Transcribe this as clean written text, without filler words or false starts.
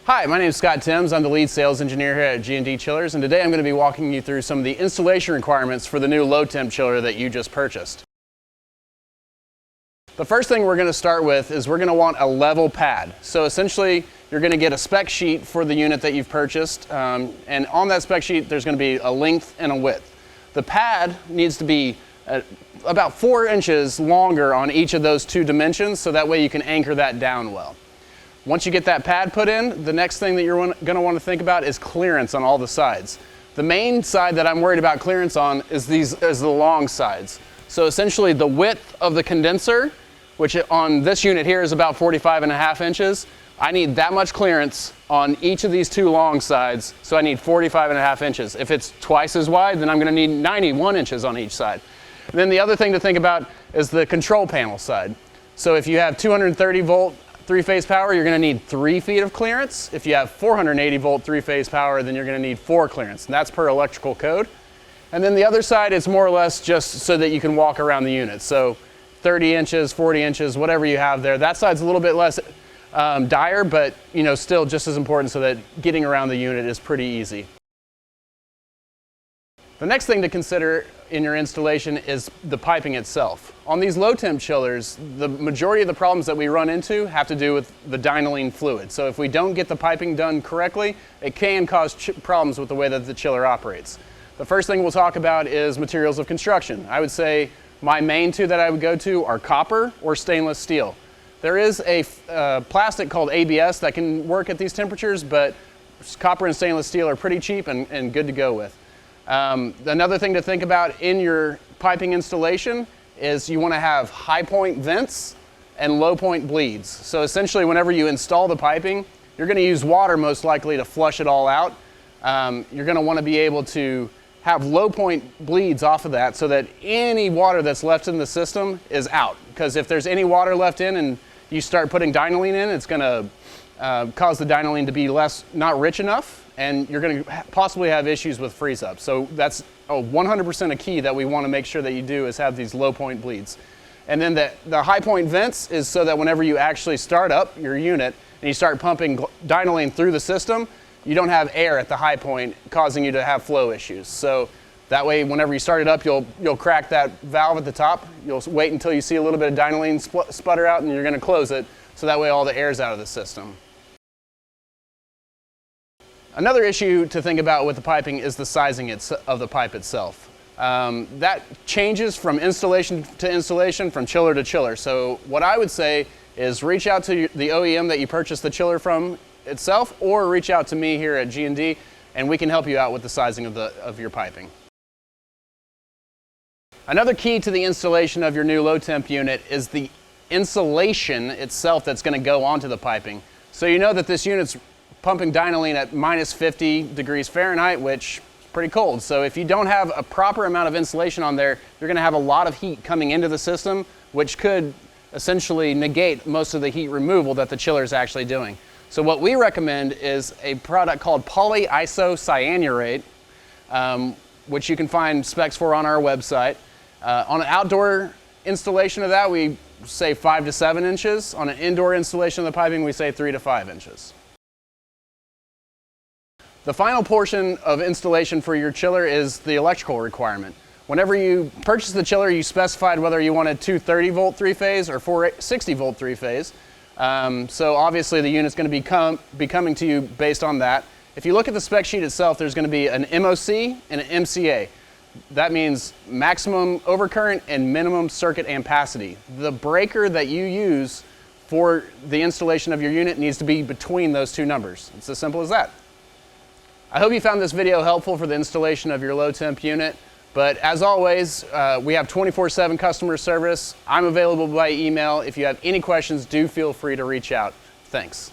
Hi, my name is Scott Timms. I'm the lead sales engineer here at G&D Chillers, and today I'm going to be walking you through some of the installation requirements for the new low temp chiller that you just purchased. The first thing we're going to start with is we're going to want a level pad. So essentially, you're going to get a spec sheet for the unit that you've purchased, and on that spec sheet there's going to be a length and a width. The pad needs to be about 4 inches longer on each of those two dimensions, so that way you can anchor that down well. Once you get that pad put in, the next thing that you're going to want to think about is clearance on all the sides. The main side that I'm worried about clearance on is the long sides. So essentially the width of the condenser, which on this unit here is about 45.5 inches, I need that much clearance on each of these two long sides, so I need 45.5 inches. If it's twice as wide, then I'm going to need 91 inches on each side. And then the other thing to think about is the control panel side. So if you have 230 volt three-phase power, you're going to need 3 feet of clearance. If you have 480 volt three-phase power, then you're going to need 4 clearance, and that's per electrical code. And then the other side is more or less just so that you can walk around the unit. So 30 inches, 40 inches, whatever you have there. That side's a little bit less dire, but still just as important, so that getting around the unit is pretty easy. The next thing to consider in your installation is the piping itself. On these low temp chillers, the majority of the problems that we run into have to do with the dynolene fluid. So if we don't get the piping done correctly, it can cause problems with the way that the chiller operates. The first thing we'll talk about is materials of construction. I would say my main two that I would go to are copper or stainless steel. There is a plastic called ABS that can work at these temperatures, but copper and stainless steel are pretty cheap and good to go with. Another thing to think about in your piping installation is you want to have high point vents and low point bleeds. So essentially, whenever you install the piping, you're going to use water most likely to flush it all out. You're going to want to be able to have low point bleeds off of that, so that any water that's left in the system is out. Because if there's any water left in and you start putting dynolene in, it's going to cause the dynolene to be not rich enough, and you're going to possibly have issues with freeze up. So that's 100% a key that we want to make sure that you do, is have these low point bleeds. And then the high point vents is so that whenever you actually start up your unit and you start pumping dynolene through the system, you don't have air at the high point causing you to have flow issues. So that way, whenever you start it up, you'll crack that valve at the top. You'll wait until you see a little bit of dynolene sputter out, and you're going to close it, so that way all the air's out of the system. Another issue to think about with the piping is the sizing of the pipe itself. That changes from installation to installation, from chiller to chiller. So what I would say is reach out to the OEM that you purchased the chiller from itself, or reach out to me here at G&D, and we can help you out with the sizing of your piping. Another key to the installation of your new low temp unit is the insulation itself that's going to go onto the piping. So you know that this unit's pumping dynolene at minus 50 degrees Fahrenheit, which is pretty cold. So if you don't have a proper amount of insulation on there, you're going to have a lot of heat coming into the system, which could essentially negate most of the heat removal that the chiller is actually doing. So what we recommend is a product called polyisocyanurate, which you can find specs for on our website. On an outdoor installation of that, we say 5 to 7 inches. On an indoor installation of the piping, we say 3 to 5 inches. The final portion of installation for your chiller is the electrical requirement. Whenever you purchase the chiller, you specified whether you wanted 230 volt three-phase or 460 volt three-phase. So obviously the unit's going to be coming to you based on that. If you look at the spec sheet itself, there's going to be an MOC and an MCA. That means maximum overcurrent and minimum circuit ampacity. The breaker that you use for the installation of your unit needs to be between those two numbers. It's as simple as that. I hope you found this video helpful for the installation of your low temp unit, but as always, we have 24/7 customer service. I'm available by email. If you have any questions, do feel free to reach out. Thanks.